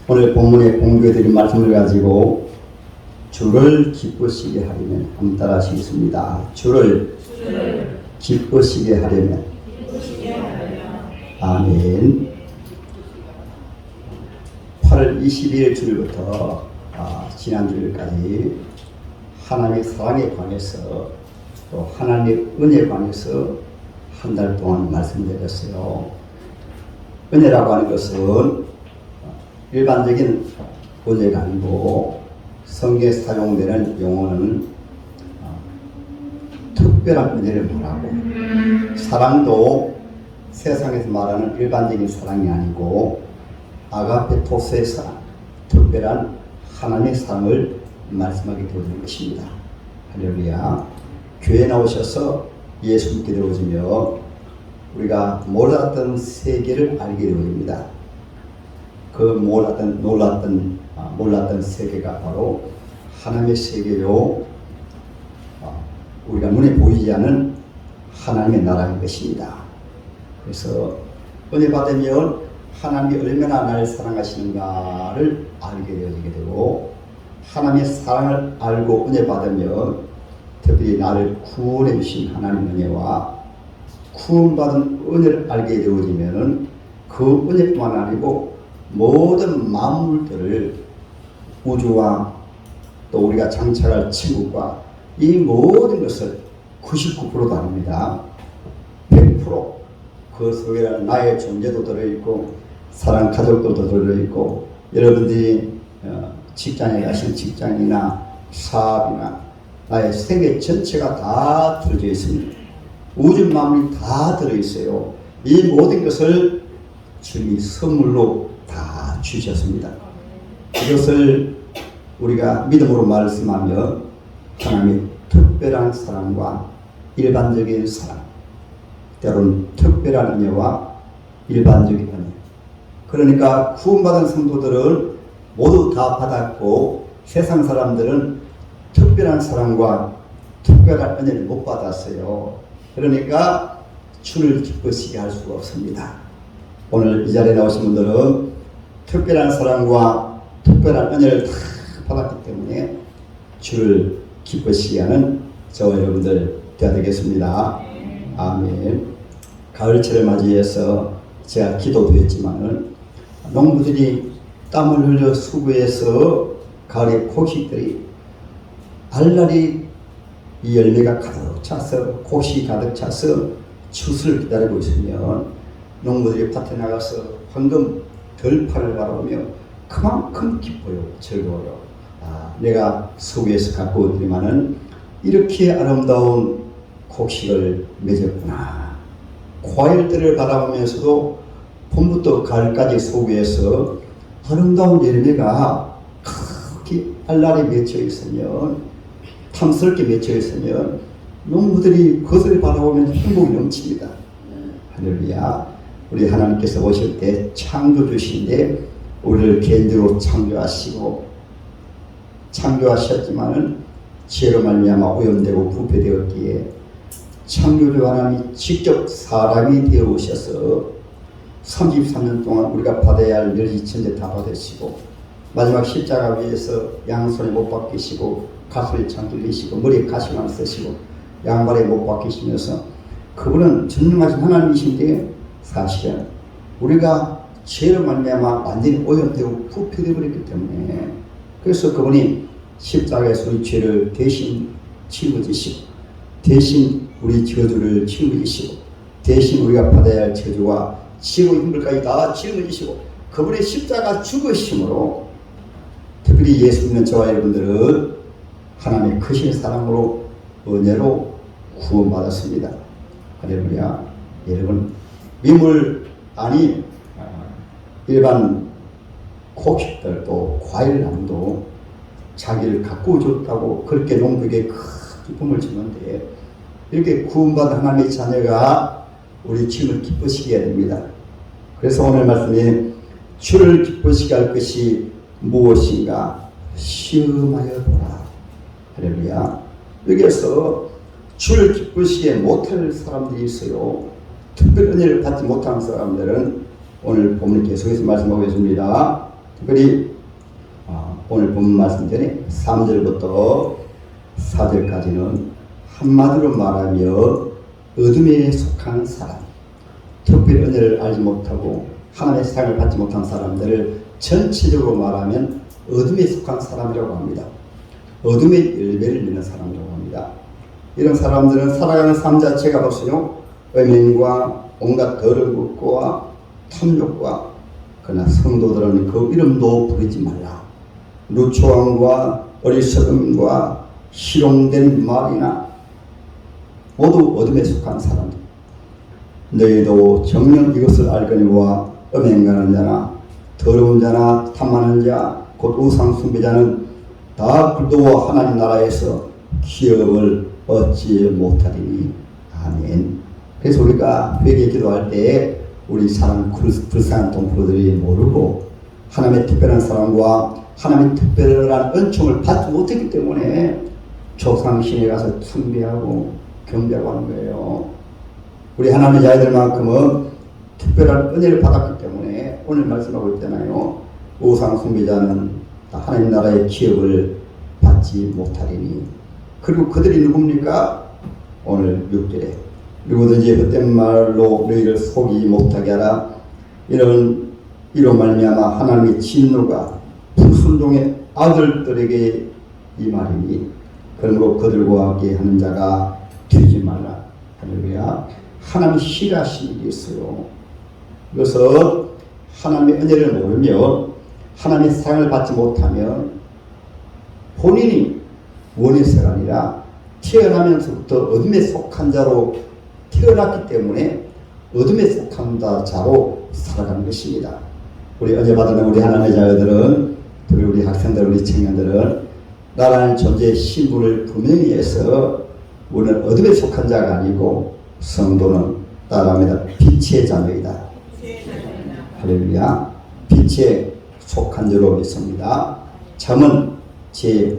오늘 본문에 공부해드린 말씀을 가지고 주를 기쁘시게 하려면 한번 따라 하시겠습니다. 주를 기쁘시게 하려면. 아멘. 8월 22일 주일부터 지난 주일까지 하나님의 사랑에 관해서 또 하나님의 은혜에 관해서 한 달 동안 말씀드렸어요. 은혜라고 하는 것은 일반적인 은혜가 아니고 성경에 사용되는 용어는 특별한 은혜를 말하고, 사랑도 세상에서 말하는 일반적인 사랑이 아니고 아가페토스의 사랑, 특별한 하나님의 사랑을 말씀하게 되어지는 것입니다. 할렐루야. 교회에 나오셔서 예수 믿게 되어지며 우리가 몰랐던 세계를 알게 되어집니다. 그 몰랐던 세계가 바로 하나님의 세계요, 우리가 눈에 보이지 않는 하나님의 나라인 것입니다. 그래서 은혜 받으면 하나님이 얼마나 나를 사랑하시는가를 알게 되어지게 되고, 하나님의 사랑을 알고 은혜 받으면 특별히 나를 구원해 주신 하나님의 은혜와 구원받은 은혜를 알게 되어지면 그 은혜뿐만 아니고 모든 만물들을, 우주와 또 우리가 장착할 지구과 이 모든 것을 99%도 아닙니다. 100% 그 속에는 나의 존재도 들어있고 사랑 가족들도 들어있고, 여러분들이 직장에 가신 직장이나 사업이나 나의 세계 전체가 다 들어져 있습니다. 우주 만물이 다 들어있어요. 이 모든 것을 주님이 선물로 다 주셨습니다. 이것을 우리가 믿음으로 말씀하며 하나님의 특별한 사랑과 일반적인 사랑, 때로는 특별한 은혜와 일반적인 은혜, 그러니까 구원받은 성도들은 모두 다 받았고 세상 사람들은 특별한 사랑과 특별한 은혜를 못 받았어요. 그러니까 주를 기쁘시게 할 수가 없습니다. 오늘 이 자리에 나오신 분들은 특별한 사랑과 특별한 은혜를 다 받았기 때문에 주를 기쁘시게 하는 저와 여러분들 되어야 되겠습니다. 아멘. 가을철을 맞이해서 제가 기도도 했지만은 농부들이 땀을 흘려 수고해서 가을에 곡식들이 알알이 이 열매가 가득 차서, 곡식이 가득 차서 추수를 기다리고 있으면 농부들이 밭에 나가서 황금 들판을 바라보며 그만큼 기뻐요. 즐거워요. 내가 수고해서 갖고 오더니만은 이렇게 아름다운 곡식을 맺었구나. 과일들을 바라보면서도 봄부터 가을까지 수고해서 아름다운 열매가 그렇게 알알이 맺혀 있으면, 탐스럽게 맺혀 있으면 농부들이 그것을 바라보면 행복이 넘칩니다. 할렐루야. 우리 하나님께서 오실 때 창조주신데 우리를 개인적으로 창조하셨지만은 죄로 말미암아 오염되고 부패되었기에 창조주 하나님이 직접 사람이 되어 오셔서 33년 동안 우리가 받아야 할 멸시천대 다 받으시고 마지막 십자가 위에서 양손에 못 박히시고 가슴에 창 뚫리시고 머리에 가시만 쓰시고 양발에 못 박히시면서 그분은 전능하신 하나님이신데 사실은 우리가 죄로 말미암아 완전히 오염되고 부패되어 버렸기 때문에, 그래서 그분이 십자가에서 우리 죄를 대신 짊어지시고 대신 우리 저주를 짊어지시고 대신 우리가 받아야 할 저주와 지옥의 힘들까지 다 짊어지시고 그분의 십자가 죽으심으로 특별히 예수 믿는 저와 여러분들은 하나님의 크신 사랑으로 은혜로 구원받았습니다. 할렐루야. 여러분, 미물 아니 일반 곡식들 또 과일나무도 자기를 가꾸어 줬다고 그렇게 농부에게 큰 기쁨을 주는데, 이렇게 구원받은 하나님의 자녀가 우리 주님을 기쁘시게 해야 됩니다. 그래서 오늘 말씀에 주를 기쁘시게 할 것이 무엇인가 시험하여 보라. 할렐루야. 여기에서 주를 기쁘시게 못할 사람들이 있어요. 특별 은혜를 받지 못한 사람들은 오늘 본문 계속해서 말씀하고 있습니다. 특별히 오늘 본 말씀 전에 3절부터 4절까지는 한마디로 말하며 어둠에 속한 사람, 특별히 은혜를 알지 못하고 하나님의 사랑을 받지 못한 사람들을 전체적으로 말하면 어둠에 속한 사람이라고 합니다. 어둠의 열매를 맺는 사람이라고 합니다. 이런 사람들은 살아가는 삶 자체가 벌써요 음행과 온갖 더러운 것과 탐욕과, 그러나 성도들은 그 이름도 부르지 말라. 누추함과 어리석음과 희롱된 말이나 모두 어둠에 속한 사람들. 너희도 정녕 이것을 알거니와 음행하는 자나 더러운 자나 탐하는 자 곧 우상 숭배자는 다 그리스도와 하나님 나라에서 기업을 얻지 못하리니. 아멘. 그래서 우리가 회개 기도할 때 우리 사랑 불쌍한 동포들이 모르고 하나님의 특별한 사랑과 하나님의 특별한 은총을 받지 못했기 때문에 조상신에 가서 숭배하고 경배하고 하는 거예요. 우리 하나님의 자녀들만큼은 특별한 은혜를 받았기 때문에 오늘 말씀하고 있잖아요. 우상 숭배자는 하나님 나라의 기업을 받지 못하리니. 그리고 그들이 누굽니까? 오늘 6절에 누구든지 헛된 말로 너희를 속이지 못하게 하라. 이로 말미암아 하나님의 진노가 불순종의 아들들에게 이 말이니. 그러므로 그들과 함께 하는 자가 되지 말라. 할렐루야. 하나님이 싫어하시는 게 있어요. 그래서 하나님의 은혜를 모르며 하나님의 사랑을 받지 못하면 본인이 원해서가 아니라 태어나면서부터 어둠에 속한 자로 태어났기 때문에 어둠에 속한 자로 살아가는 것입니다. 우리 어제 받은 우리 하나님의 자녀들은, 특히 우리 학생들, 우리 청년들은 나라는 존재의 신분을 분명히 해서 우리는 어둠에 속한 자가 아니고 성도는 따라합니다. 빛의 자녀이다. 할렐루야. 빛에 속한 자로 있습니다. 잠언 제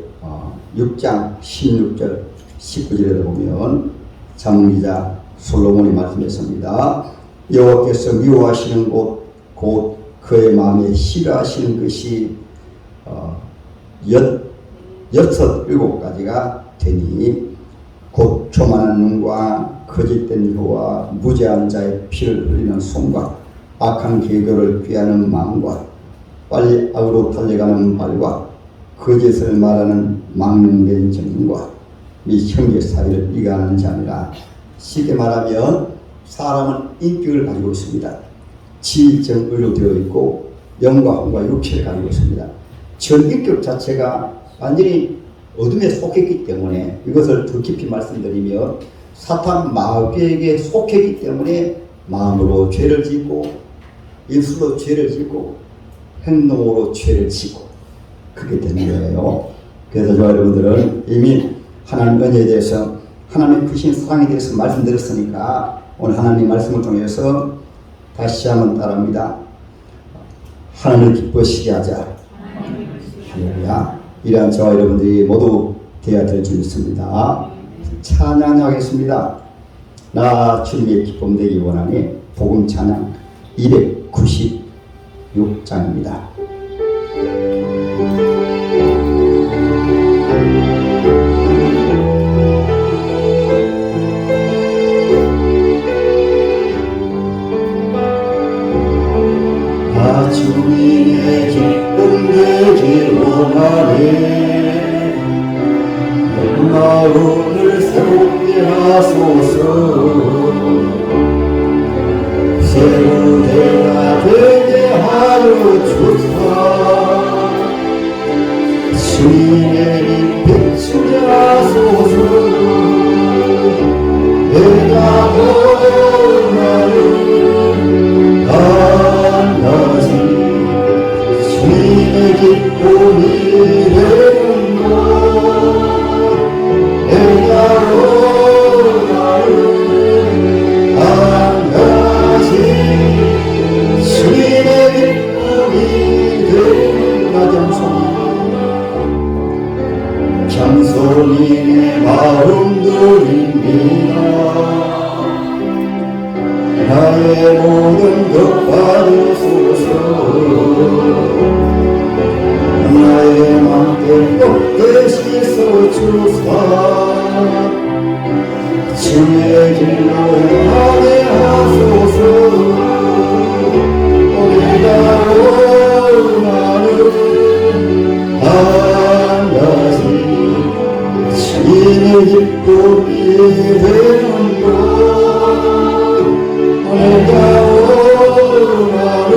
6장 16절 19절에 보면 잠언기자 솔로몬이 말씀했습니다. 여호와께서 미워하시는 곳 곧 그의 마음에 싫어하시는 것이 67가지가 되니 곧 교만한 눈과 거짓된 혀와 무죄한 자의 피를 흘리는 손과 악한 계교를 꾀하는 마음과 빨리 악으로 달려가는 발과 거짓을 말하는 망령된 정과 이 형제 사이를 이가하는 자니라. 쉽게 말하면 사람은 인격을 가지고 있습니다. 지정의로 되어 있고 영과 혼과 육체를 가지고 있습니다. 전 인격 자체가 완전히 어둠에 속했기 때문에, 이것을 더 깊이 말씀드리며 사탄 마귀에게 속했기 때문에 마음으로 죄를 짓고 입술로 죄를 짓고 행동으로 죄를 짓고 그게 되는 거예요. 그래서 저와 여러분들은 이미 하나님 은혜에 대해서, 하나님의 크신 사랑에 대해서 말씀드렸으니까 오늘 하나님 말씀을 통해서 다시 한번 따라합니다. 하나님을 기뻐시게 하자. 할렐루야. 이러한 저와 여러분들이 모두 되어야 될 줄 믿습니다. 찬양하겠습니다. 나 주님의 기쁨 되기 원하니. 복음 찬양 296장입니다. 나 주님의 기쁨 되기 원하니 내 마음을 새롭게 하소서. 새로대가 되게 하여 주사. 주님의 빛을 하소서. 내가 원하는 한가지 주님의 기쁨이 되는 것. 내가 원하는 한가지 주님의 기쁨이 되는 가정송. 장소리 내 마음 드립니다. 나의 모든 것 받으소서. 되시소 주사 주의 길로 가게 하소서 오늘가 원하는 한 가지 주님의 기쁨이 되는 것 오늘가 원하는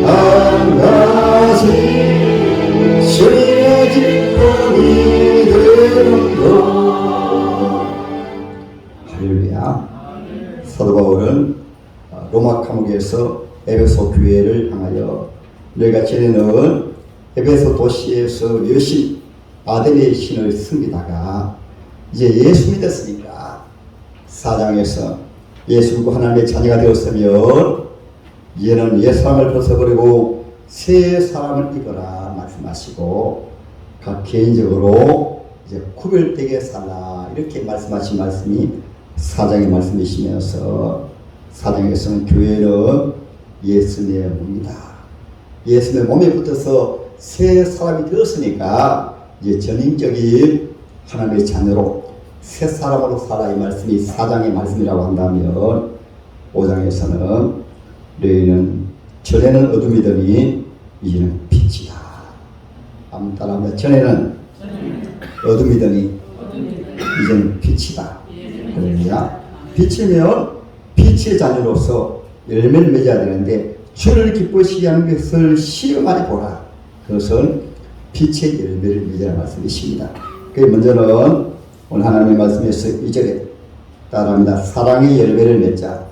한 가지 주님의 기쁨이 되는 것 할렐루야. 사도 바울은 로마 감옥에서 에베소 교회를 향하여 너희가 전에는 에베소 도시에서 열심히 아담의 신을 섬기다가 이제 예수 믿었으니까 4장에서 예수 믿고 하나님의 자녀가 되었으면 이제는 옛사람을 벗어버리고 새 사람을 입어라 말씀하시고 각 개인적으로 이제 구별되게 살라 이렇게 말씀하신 말씀이 4장의 말씀이시면서 4장에서는 교회는 예수님의 몸이다. 예수님의 몸에 붙어서 새 사람이 되었으니까 이제 전인적인 하나님의 자녀로 새 사람으로 살아 이 말씀이 4장의 말씀이라고 한다면 5장에서는 너희는 전에는 어둠이더니 이제는 빛이다. 한번 따라합니다. 전에는 어둠이더니 이제는 빛이다. 할렐루야. 빛이면 빛의 자녀로서 열매를 맺어야 되는데 주를 기쁘시게 하는 것을 시험하여 보라. 그것은 빛의 열매를 맺으라 말씀이십니다. 그 먼저는 오늘 하나님의 말씀에서 2절에 따라합니다. 사랑의 열매를 맺자.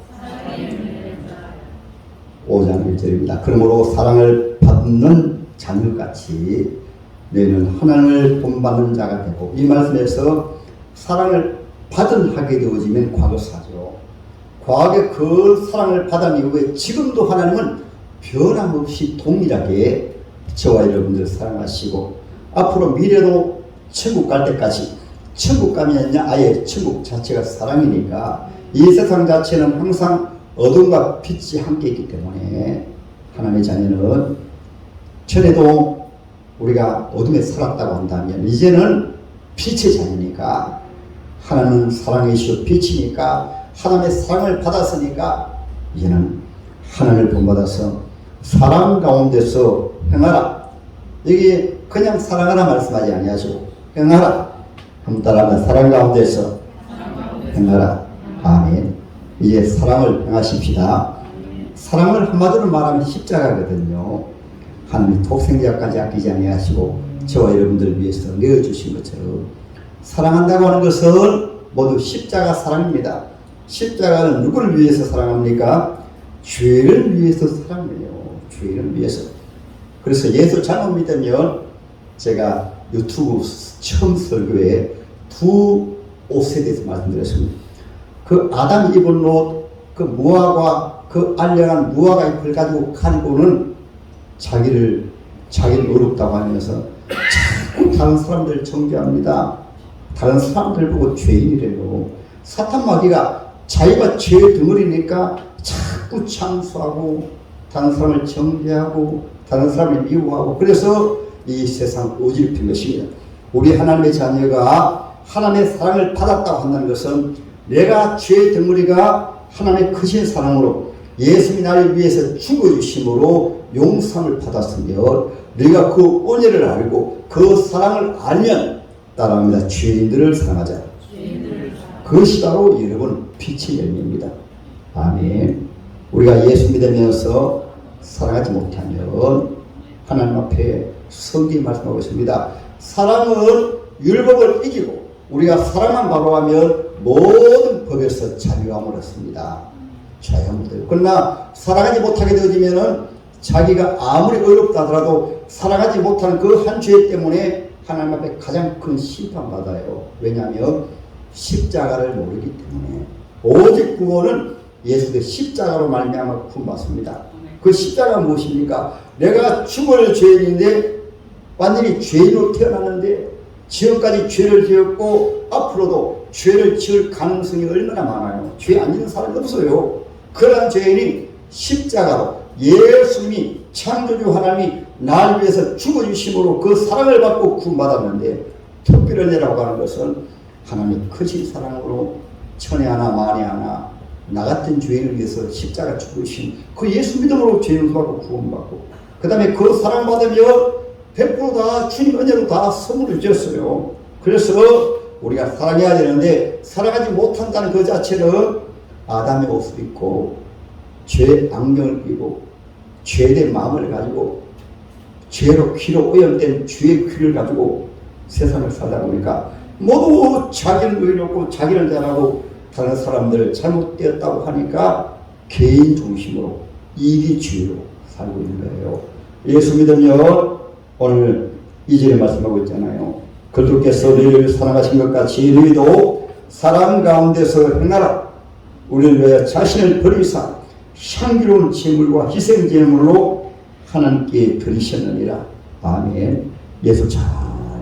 5장 1절입니다. 그러므로 사랑을 받는 자녀같이 너희는 하나님을 본받는 자가 되고 이 말씀에서 사랑을 받은 하게 되어지면 과거사죠. 과거에 그 사랑을 받은 이후에 지금도 하나님은 변함없이 동일하게 저와 여러분들 사랑하시고 앞으로 미래도 천국 갈 때까지 천국 가면 아예 천국 자체가 사랑이니까 이 세상 자체는 항상 어둠과 빛이 함께 있기 때문에 하나님의 자녀는 전에도 우리가 어둠에 살았다고 한다면 이제는 빛의 자녀니까 하나님은 사랑이시오 빛이니까 하나님의 사랑을 받았으니까 이제는 하나님을 본받아서 사랑 가운데서 행하라. 여기 그냥 사랑하라 말씀하지 아니하시고 행하라. 한번 따라합니다. 사랑 가운데서 행하라. 아멘. 이제 사랑을 행하십시다. 사랑을 한마디로 말하면 십자가거든요. 하나님이 독생자까지 아끼지 아니하시고 저와 여러분들을 위해서 내어주신 것처럼 사랑한다고 하는 것은 모두 십자가 사랑입니다. 십자가는 누구를 위해서 사랑합니까? 죄를 위해서 사랑해요. 죄를 위해서. 그래서 예수 잘못 믿으면 제가 유튜브 처음 설교에 두 옷에 대해서 말씀드렸습니다. 그 아담이 입은 옷, 그 무화과, 그 알량한 무화과 잎을 가지고 가지고는 자기를 어렵다고 하면서 자꾸 다른 사람들 정죄합니다. 다른 사람들 보고 죄인이래요. 사탄 마귀가 자기가 죄 덩어리니까 자꾸 참수하고 다른 사람을 정죄하고 다른 사람을 미워하고 그래서 이 세상 어지럽힌 것입니다. 우리 하나님의 자녀가 하나님의 사랑을 받았다고 한다는 것은 내가 죄 덩어리가 하나님의 크신 사랑으로 예수님이 나를 위해서 죽어주심으로 용서를 받았으면 네가 그 은혜를 알고 그 사랑을 알면 따라합니다. 죄인들을 사랑하자. 그것이 바로 여러분 빛의 열매입니다. 아멘. 우리가 예수 믿으면서 사랑하지 못하면 하나님 앞에 성경이 말씀하고 있습니다. 사랑은 율법을 이기고 우리가 사랑만 바로하면 모든 법에서 자유함을 얻습니다. 자유함을 얻어요. 그러나 사랑하지 못하게 되어지면은 자기가 아무리 어렵다 하더라도 사랑하지 못하는 그 한 죄 때문에 하나님 앞에 가장 큰 심판받아요. 왜냐하면 십자가를 모르기 때문에 오직 구원은 예수의 십자가로 말미암아 구원받습니다. 그 십자가가 무엇입니까? 내가 죽을 죄인인데 완전히 죄인으로 태어났는데 지금까지 죄를 지었고 앞으로도 죄를 지을 가능성이 얼마나 많아요. 죄 안 짓는 사람이 없어요. 그러한 죄인이 십자가로 예수님이 창조주 하나님이 날 위해서 죽어주심으로 그 사랑을 받고 구원받았는데, 특별한 은혜라고 하는 것은 하나님의 크신 사랑으로 천에 하나 만에 하나 나 같은 죄인을 위해서 십자가 죽으신 그 예수 믿음으로 죄 용서받고 구원받고, 그 다음에 그 사랑받으며 100%다 주님 은혜로 다 선물을 주셨어요. 그래서 우리가 사랑해야 되는데, 사랑하지 못한다는 그 자체는 아담의 옷을 입고 죄의 안경을 끼고 죄된 마음을 가지고 죄로 귀로 오염된 죄의 귀를 가지고 세상을 살다 보니까 모두 자기를 의롭고 자기를 잘하고 다른 사람들 잘못되었다고 하니까 개인 중심으로 이기주의로 살고 있는 거예요. 예수 믿으면 오늘 2절에 말씀하고 있잖아요. 그들께서 너희를 사랑하신 것 같이 너희도 사랑 가운데서 행하라. 우리를 위하여 자신을 버리사 향기로운 제물과 희생 제물로 하나님께 드리셨느니라. 아멘. 예수 잘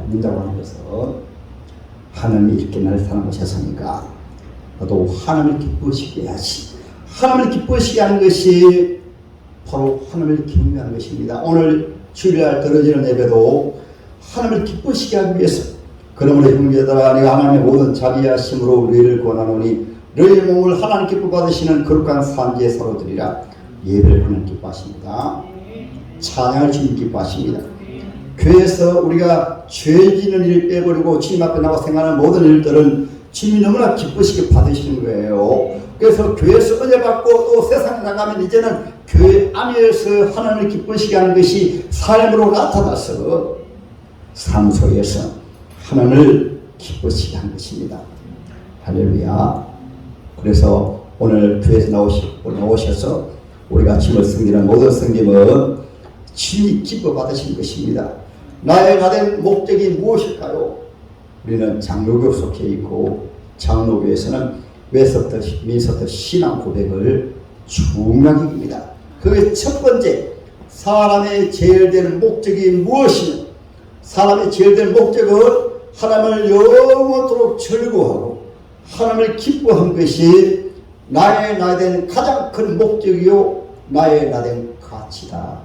믿는다고 하는 것은 하나님이 이렇게 나를 사랑하셨으니까 나도 하나님을 기쁘시게 해야지. 하나님을 기쁘시게 하는 것이 바로 하나님을 경배하는 것입니다. 오늘 주일날 드려지는 예배도 하나님을 기쁘시게 하기 위해서, 그러므로 형제들아 내가 하나님의 모든 자비하심으로 우리를 권하노니 너희의 몸을 하나님 기뻐 받으시는 거룩한 산제사로 드리라. 예배를 하나님 기뻐하십니다. 찬양을 주님 기뻐하십니다. 교회에서 우리가 죄 짓는 일을 빼버리고 주님 앞에 나와 생각하는 모든 일들은 주님이 너무나 기쁘시게 받으시는 거예요. 그래서 교회에서 은혜 받고 또 세상에 나가면 이제는 교회 안에서 하나님을 기쁘시게 하는 것이 삶으로 나타나서 삶 속에서 하나님을 기쁘시게 하는 것입니다. 할렐루야. 그래서 오늘 교회에서 나오셔서 우리가 주님을 섬기는 모든 섬김은 주님이 기뻐 받으신 것입니다. 나의 가된 목적이 무엇일까요? 우리는 장로교 속해 있고, 장로교에서는 외서부터 민서부터 신앙 고백을 중요하게 합니다. 그게 첫 번째, 사람의 제일 되는 목적이 무엇이냐? 사람의 제일 되는 목적은 하나님을 영원토록 즐거워하고 하나님을 기뻐한 것이 나의 나된 가장 큰 목적이요 나의 나된 가치다.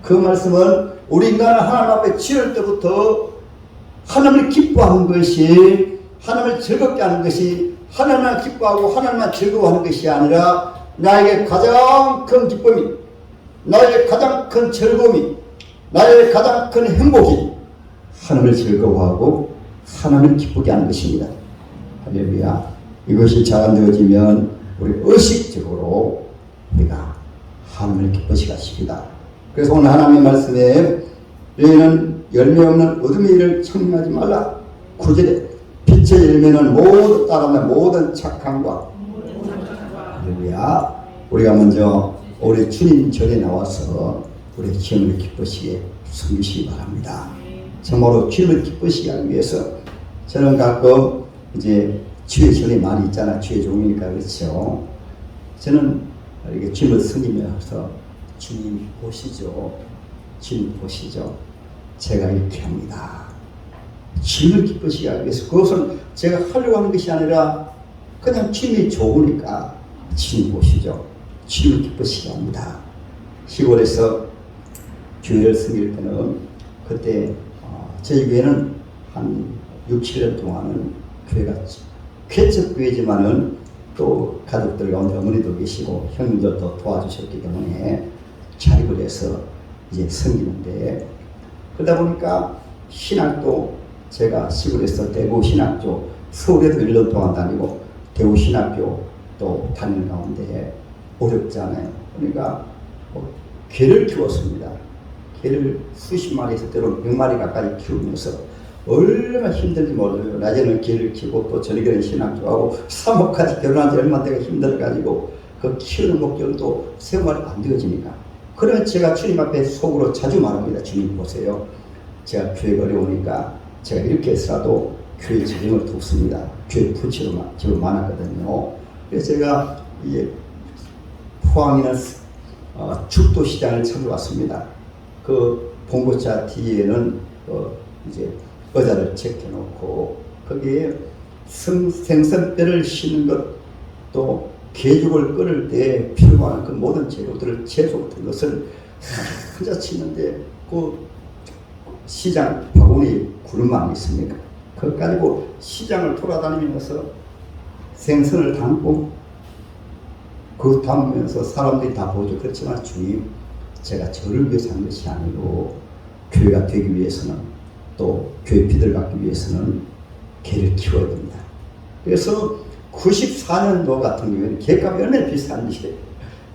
그 말씀은 우리 인간은 하나님 앞에 지을 때부터 하나님을 기뻐하는 것이, 하나님을 즐겁게 하는 것이, 하나님만 기뻐하고 하나님만 즐거워하는 것이 아니라 나에게 가장 큰 기쁨이, 나에게 가장 큰 즐거움이, 나에게 가장 큰 행복이 하나님을 즐거워하고 하나님을 기쁘게 하는 것입니다. 할렐루야. 이것이 잘 안 되어지면 우리 의식적으로 우리가 하나님을 기쁘시게 하십니다. 그래서 오늘 하나님의 말씀에 너희는 열매 없는 어둠의 일을 청명하지 말라. 9절에 빛의 열매는 모두 따른다. 모든 착함과. 할렐루야. 우리가 먼저 우리 주님 전에 나와서 우리 주님을 기쁘시게 섬기시기 바랍니다. 정말로 주님을 기쁘시게 하기 위해서 저는 가끔 이제 주의 전이 많이 있잖아. 주의 종이니까 그렇죠. 저는 이렇게 주님을 섬기면서 주님 보시죠. 주님 보시죠. 제가 이렇게 합니다. 주님을 기쁘시게 하기 위해서 그것은 제가 하려고 하는 것이 아니라 그냥 주님이 좋으니까 주님 보시죠. 주님을 기쁘시게 합니다. 시골에서 교회를 섬길 때는 그때 저희 교회는 한 6, 7년 동안은 교회가 개척교회지만은 또 가족들 가운데 어머니도 계시고 형님들도 도와주셨기 때문에 자립을 해서 이제 섬기는데, 그러다 보니까 신학도 제가 시골에서 대구 신학교, 서울에도 1년 동안 다니고 대구 신학교 또 다니는 가운데 어렵잖아요. 그러니까 개를 키웠습니다. 개를 수십 마리에서 때로 100마리 가까이 키우면서 얼마나 힘든지 몰라요. 낮에는 개를 키우고 또 저녁에는 신학교하고 사모까지 결혼한 지 얼마 되가 힘들어가지고 그 키우는 목적도 생활이 안 되어지니까. 그러면 제가 주님 앞에 속으로 자주 말합니다. 주님 보세요. 제가 교회가 어려우니까 제가 이렇게 해서라도 교회 재정을 돕습니다. 교회 부채로 많았거든요. 그래서 제가 이제 포항이나 죽도시장을 찾아왔습니다. 그 봉고차 뒤에는 이제 의자를 제껴놓고 거기에 생선뼈를 씻는 것, 또 개죽을 끓일 때 필요한 그 모든 재료들을 채소 같은 것을 혼자 치는데 그 시장 바구니 구름 안 있습니까? 그거 가지고 시장을 돌아다니면서 생선을 담고 그 담으면서 사람들이 다 보죠. 그렇지만 주님, 제가 저를 위해서 한 것이 아니고 교회가 되기 위해서는, 또 교회 비들 갖기 위해서는 개를 키워야 됩니다. 그래서 94년도 같은 경우에는 개값이 얼마나 비싼지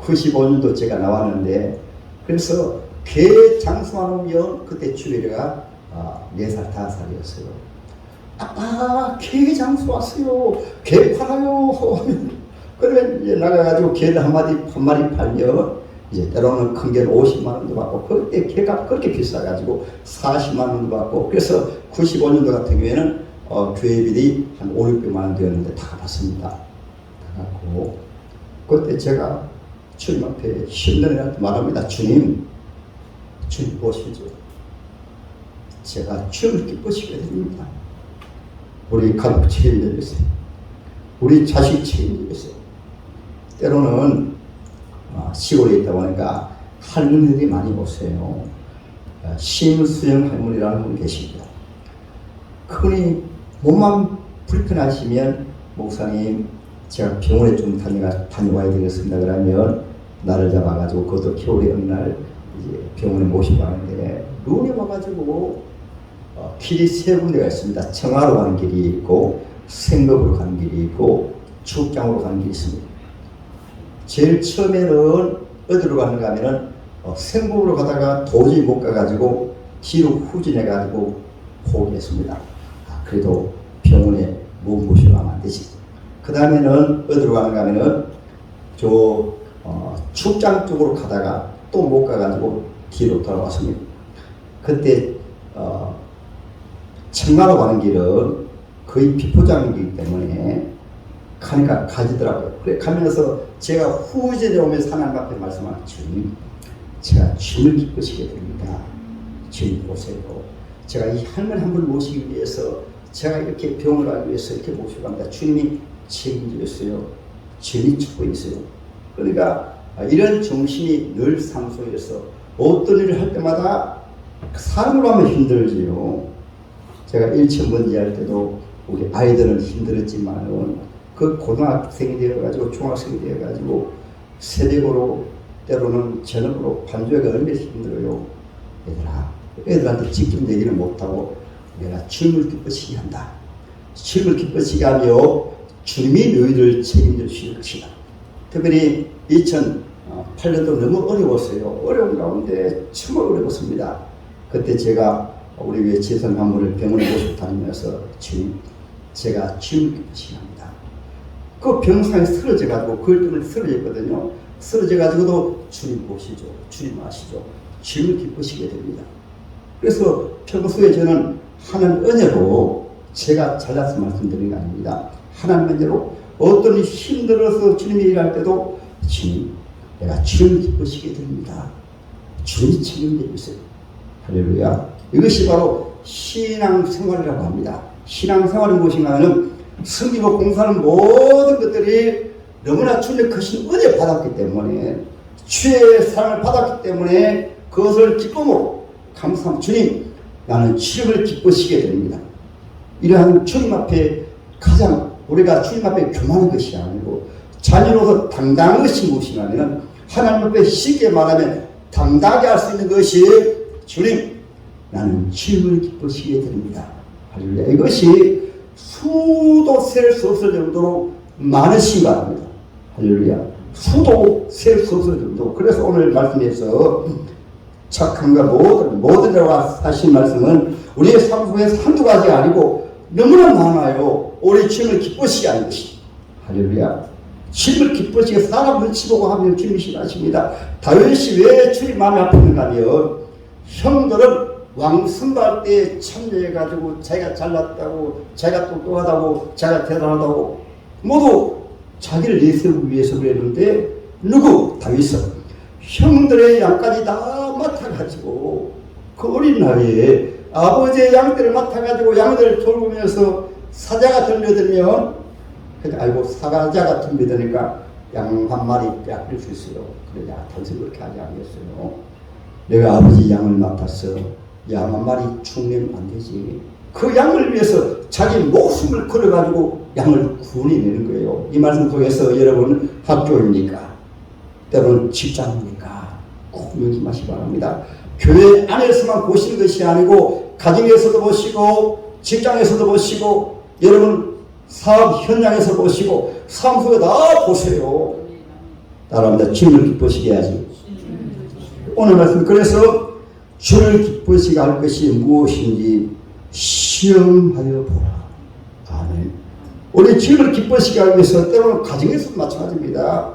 95년도 제가 나왔는데, 그래서 개 장수만 오면 그때 주일이가 4살 5살이었어요. 아빠 개 장수 왔어요. 개 팔아요. 그러면 이제 나가가지고 개를 한 마리 팔면 이제 때로는 큰 개는 50만 원도 받고, 그때 개값 그렇게 비싸가지고 40만 원도 받고, 그래서 95년도 같은 경우에는 교회비리 한 5, 600만 원 되었는데 다 갚았습니다. 다 갚고, 그때 제가 주님 앞에 힘든 말합니다. 주님 보시죠. 제가 주님을 기쁘시게 됩니다. 우리 가족 책임지겠어요. 우리 자식 책임지겠어요. 때로는 시골에 있다 보니까 할머니들이 많이 오세요. 심수영 할머니라는 분이 계십니다. 그분이 몸만 불편하시면, 목사님 제가 병원에 좀 다녀와야 되겠습니다. 그러면 나를 잡아가지고 그것도 겨울에 어느 날 이제 병원에 모시고 가는데, 눈이 와가지고 길이 3군데가 있습니다. 청하로 가는 길이 있고, 생급으로 가는 길이 있고, 축장으로 가는 길이 있습니다. 제일 처음에는 어디로 가는가 하면은 생급으로 가다가 도저히 못 가가지고 뒤로 후진해가지고 포기했습니다. 그래도 병원에 못 모시고 가면 안 되지. 그 다음에는 어디로 가는가 하면은 축장 쪽으로 가다가 또 못 가가지고 뒤로 돌아왔습니다. 그때 청마로 가는 길은 거의 비포장이기 때문에 가니까 가지더라고요. 그래 가면서 제가 후진에 오면서 하나님 앞에 말씀하는, 주님 제가 주님을 기쁘시게 됩니다. 주님 보세요. 제가 이 할머니 한 분 모시기 위해서 제가 이렇게 병을 가기 위해서 이렇게 모시고 갑니다. 주님이 책임지셨어요. 주님이 축복했어요. 그러니까 이런 정신이 늘 삶 속에서 어떤 일을 할 때마다 사람으로 하면 힘들지요. 제가 일천번지 할 때도 우리 아이들은 힘들었지만 그 고등학생이 되어가지고 중학생이 되어가지고 새벽으로 때로는 저녁으로 반주하기가 얼마나 힘들어요. 얘들아, 애들한테 직접 얘기를 못하고 내가 주님을 기쁘시게 한다. 주님을 기쁘시게 하며 주님이 너희를 책임져 주실 것이다. 특별히 2008년도 너무 어려웠어요. 어려운 가운데 정말 어려웠습니다. 그때 제가 우리 교회 재산 간부를 병원에 모시고 다니면서, 주님 제가 주님을 기쁘시게 합니다. 그 병상에 쓰러져가지고 그것 때문에 쓰러졌거든요. 쓰러져가지고도 주님 보시죠. 주님 아시죠. 주님을 기쁘시게 됩니다. 그래서 평소에 저는 하나님 은혜로, 제가 잘나서 말씀드리는 게 아닙니다. 하나님 은혜로 어떤 일이 힘들어서 주님이 일할 때도, 주님 내가 주님을 기쁘시게 됩니다. 주님이 책임져 주세요. 할렐루야. 이것이 바로 신앙생활이라고 합니다. 신앙생활은 무엇인가 하면 섬기고 공사하는 모든 것들이 너무나 주님의 크신 은혜 받았기 때문에, 주의 사랑을 받았기 때문에 그것을 기쁨으로 감사합니다. 주님 나는 주님을 기쁘시게 됩니다. 이러한 주님 앞에 가장 우리가 주님 앞에 교만한 것이 아니고 자녀로서 당당한 것이 무엇인가 하면, 하나님 앞에 쉽게 말하면 당당하게 할 수 있는 것이, 주님 나는 주님을 기쁘시게 됩니다. 할렐루야. 이것이 수도 셀 수 없을 정도로 많으신 것 같습니다. 할렐루야. 수도 셀 수 없을 정도. 그래서 오늘 말씀에서 착함과 모든이라고 하신 말씀은 우리의 삶 속에서 한두 가지가 아니고 너무나 많아요. 우리 주님을 기쁘시게 하는 것이. 할렐루야. 주님을 기쁘시게 사람 눈치 보고 하면 주님이 싫어하십니다. 다윗이 왜 주님 마음이 아팠는가 하면, 형들은 왕선거할 때 참여해가지고 자기가 잘났다고, 자기가 똑똑하다고, 자기가 대단하다고 모두 자기를 내세우기 위해서 그랬는데, 누구? 다윗은 형들의 양까지 다 맡아가지고 그 어린 나이에 아버지의 양들을 맡아가지고 양들을 돌보면서 사자가 들려들면, 아이고 사자가 들려드니까 양 한 마리 빼앗길 수 있어요. 그러냐, 단순히 그렇게 하지 않겠어요. 내가 아버지 양을 맡아서 양 한 마리 죽내면 안 되지. 그 양을 위해서 자기 목숨을 걸어가지고 양을 구원해내는 거예요. 이 말씀 속에서 여러분 학교입니까? 때로는 직장입니까? 꼭 명심하시기 바랍니다. 교회 안에서만 보시는 것이 아니고 가정에서도 보시고 직장에서도 보시고 여러분 사업 현장에서 보시고 삶 속에 다 보세요. 따라합니다. 주님을 기쁘시게 해야지. 오늘 말씀 그래서 주를 기쁘시게 할 것이 무엇인지 시험하여 보라. 아멘. 우리 주님을 기쁘시게 하기 위해서 때로는 가정에서도 마찬가지입니다.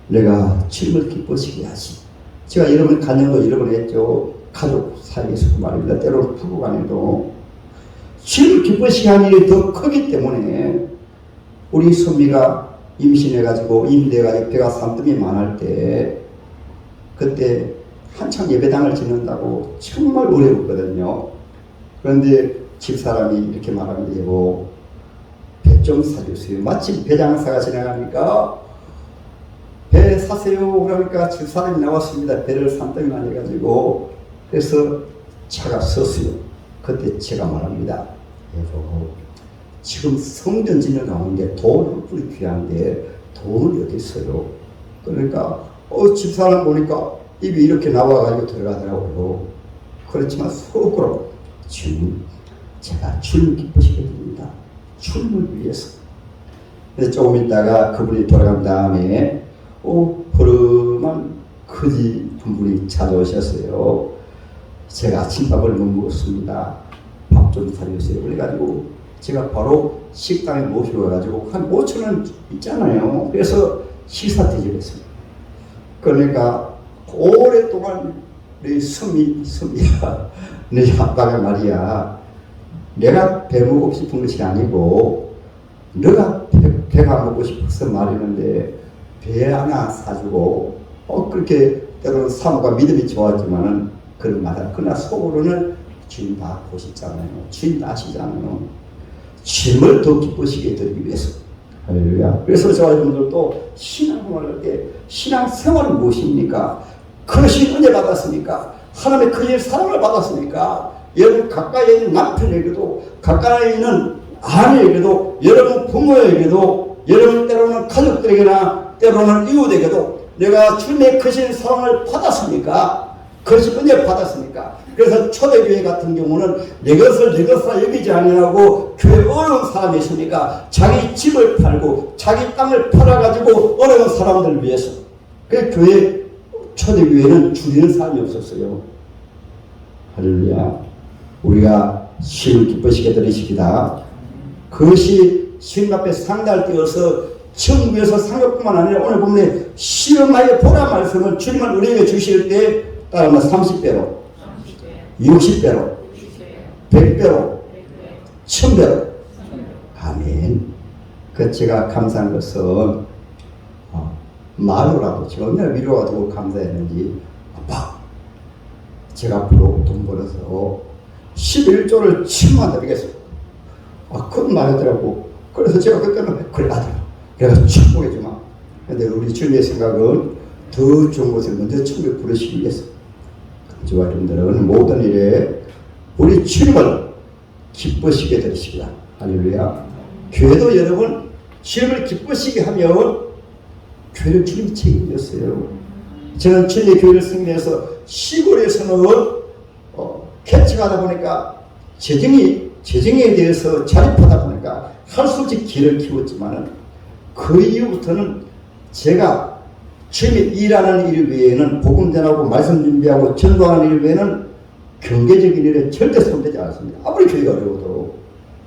내가 주님을 기쁘시게 하지. 제가 여러분 간증도 여러 번 했죠. 가족 사이에서도 말입니다. 때로는 부부간에도 주님을 기쁘시게 하는 일이 더 크기 때문에 우리 선미가 임신해가지고 임대해가지고 배가 산뜸이 많을 때 그때 한창 예배당을 짓는다고 정말 어려웠거든요. 그런데 집사람이 이렇게 말합니다. 여보, 배 좀 사주세요. 마침 배 장사가 지나가니까 배 사세요. 그러니까 집사람이 나왔습니다. 배를 산더미 많이 해가지고. 그래서 차가 섰어요. 그때 제가 말합니다. 여보, 지금 성전 짓는 가운데 돈은 뿌리 귀한데 돈이 어디 있어요? 그러니까 집사람 보니까 입이 이렇게 나와가지고 들어가더라고요. 그렇지만 속으로 주님, 제가 주님 기쁘시게 됩니다. 주님을 위해서. 그래서 조금 있다가 그분이 돌아간 다음에 허름한 거지 한 분이 찾아오셨어요. 제가 아침밥을 못 먹었습니다. 밥 좀 사주세요. 그래가지고 제가 바로 식당에 모시고 가가지고 한 5,000원 있잖아요. 그래서 식사 대접했습니다. 그러니까 오랫동안 내 선미야, 내 아빠가 말이야, 내가 배 먹고 싶은 것이 아니고 너가 배가 먹고 싶어서 말이는데 배 하나 사주고 그렇게 때로는 사모가 믿음이 좋았지만은 그런 말은 그러나 속으로는 주님 다 보시잖아요. 주님 아시잖아요. 주님을 더 기쁘시게 드리기 위해서. 할렐루야. 그래서 저와 여러분들도 신앙생활을 할 때 신앙생활은 무엇입니까? 그것이 은혜 받았습니까? 하나님의 그의 사랑을 받았습니까? 여러분 가까이 있는 남편에게도 가까이 있는 아내에게도 여러분 부모에게도 여러분 때로는 가족들에게나 때로는 이웃에게도 내가 주님의 크신 사랑을 받았습니까? 그것이 은혜 받았습니까? 그래서 초대교회 같은 경우는 내 것을 내 것으로 여기지 아니하고 교회 어려운 사람이 있으니까 자기 집을 팔고 자기 땅을 팔아가지고 어려운 사람들을 위해서. 그 교회 초대교회는 줄이는 사람이 없었어요. 할렐루야. 우리가 주님을 기쁘시게 들으십니다. 그것이 주님 앞에 상달을 띄어서 천국에서 상급뿐만 아니라 오늘 보면 시험하여 보라 말씀을 주님은 우리에게 주실 때 따르면 30배로 60배로 100배로 1000배로 아멘. 그 제가 감사한 것은 말로라도 제가 얼마나 위로가 되고 감사했는지 아빠 제가 앞으로 돈 벌어서 11조를 10만 드리겠습니다. 그건 말하더라고. 그래서 제가 그때는 그래 아들 내가 축복해 주마. 근데 우리 주님의 생각은 더 좋은 곳을 먼저 천국에 부르시기 위해서 저와 여러분들은 모든 일에 우리 주님을 기쁘시게 되십니다. 할렐루야. 교회도 여러분 주님을 기쁘시게 하면 교회를 주님이 책임졌어요. 저는 주님의 교회를 승리해서 시골에서는 캐치가 하다 보니까 재정에 대해서 자립하다 보니까 할 수 없이 길을 키웠지만은 그 이후부터는 제가 주님이 일하는 일 외에는 복음 전하고 말씀 준비하고 전도하는 일 외에는 경제적인 일에 절대 손대지 않습니다. 아무리 교회가 어려워도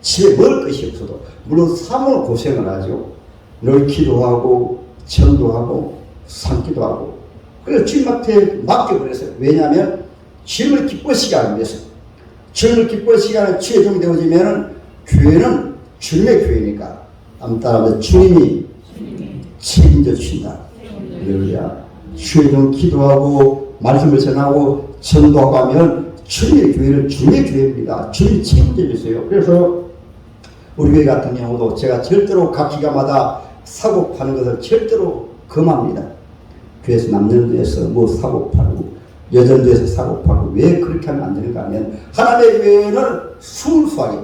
집에 먹을 것이 없어도 물론 사모는 고생을 하죠. 늘 기도하고 전도하고 삼기도 하고 그래서 주님 앞에 맡겨버렸어요. 왜냐하면 주님을 기쁘시게 하기 위해서. 주님을 기쁘시게 하는 주의 종이 되어지면 교회는 주님의 교회니까 따라서 주님이 책임져 주신다. 할렐루야. 주의 종 기도하고 말씀을 전하고 전도하고 하면 주님의 교회는 주님의 교회입니다. 주님이 책임져 주세요. 그래서 우리 교회 같은 경우도 제가 절대로 각 기가마다 사고 파는 것을 절대로 금합니다. 교회에서 남는 데에서 뭐 사고 팔고 여전도에서 사고파고 왜 그렇게 하면 안 되는가 하면 하나님의 교회는 순수하게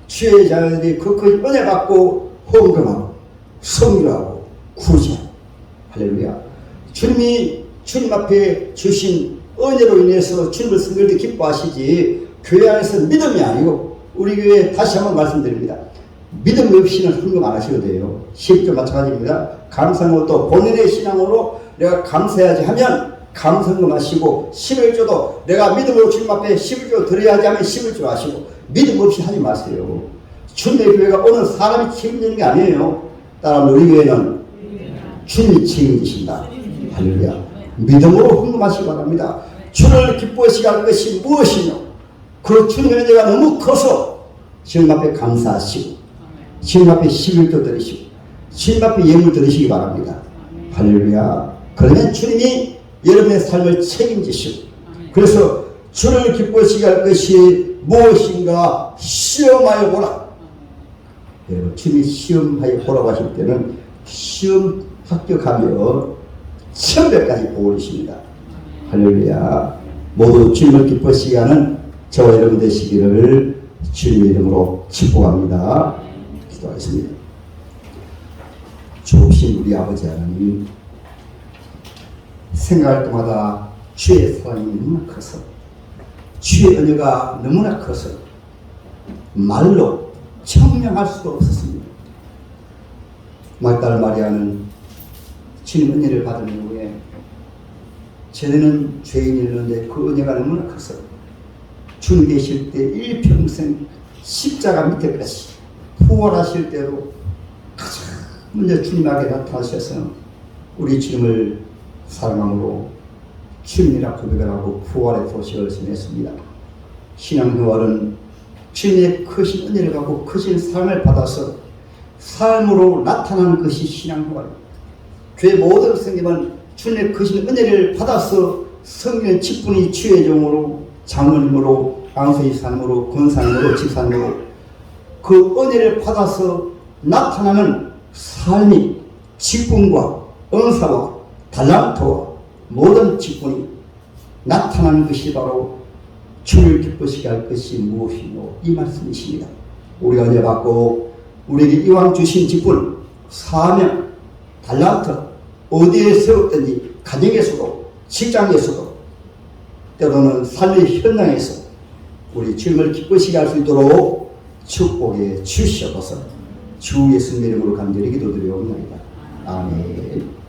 주의 자녀들이 그 은혜 받고 헌금하고 성교하고 구제하고 할렐루야. 주님이 주님 앞에 주신 은혜로 인해서 주님을 섬길 때 기뻐하시지 교회 안에서 믿음이 아니고 우리 교회 다시 한번 말씀드립니다. 믿음 없이는 헌금 안 하셔도 돼요. 10조 마찬가지입니다. 감사한 것도 본인의 신앙으로 내가 감사해야지 하면 감사헌금 하시고 11조도 내가 믿음으로 주님 앞에 11조 드려야지 하면 11조 하시고 믿음 없이 하지 마세요. 주님의 교회가 어느 사람이 책임지는 게 아니에요. 따라서 우리 교회는 주님이 책임지신다. 할렐루야. 믿음으로 헌금하시기 바랍니다. 주를 기뻐하시게 할 것이 무엇이뇨? 그 주님의 은혜가 너무 커서 주님 앞에 감사하시고 주님 앞에 11조 드리시고 주님 앞에 예물 드리시기 바랍니다. 할렐루야. 그러면 주님이 여러분의 삶을 책임지시고 그래서 주를 기뻐하시게 할 것이 무엇인가 시험하여 보라. 여러분 주님이 시험하여 보라고 하실 때는 시험 합격하며 천배까지 보호하십니다. 할렐루야. 모두 주님을 기뻐하시게 하는 저와 여러분 되시기를 주님의 이름으로 축복합니다. 기도하겠습니다. 좋으신 우리 아버지 하나님, 생각할 때마다 주의 사랑이 너무나 커서 주의 은혜가 너무나 커서 말로 청명할 수도 없었습니다. 막달라 마리아는 주님 은혜를 받은 후에 전에는 죄인이었는데 그 은혜가 너무나 커서 주님 계실 때 일평생 십자가 밑에까지 부활하실 때도 가장 먼저 주님 앞에 나타나셔서 우리 주님을 사랑함으로 주님이라 고백을 하고 부활의 소식을 전했습니다. 신앙생활은 주님의 크신 은혜를 받고 크신 사랑을 받아서 삶으로 나타나는 것이 신앙생활입니다. 교회 모든 성경은 주님의 크신 은혜를 받아서 성경 직분이 주의 종으로 장로님으로 강세이사님으로 권사님으로 집사님으로 그 은혜를 받아서 나타나는 삶이 직분과 은사와 달란트와 모든 직분이 나타나는 것이 바로 주를 기쁘시게 할 것이 무엇이뇨 이 말씀이십니다. 우리가 은혜 받고 우리에게 이왕 주신 직분, 사명, 달란트 어디에 세웠든지 가정에서도 직장에서도 때로는 삶의 현장에서 우리 주님을 기쁘시게 할 수 있도록 축복해 주시옵소서. 주 예수님 이름으로 간절히 기도드리옵나이다. 아멘.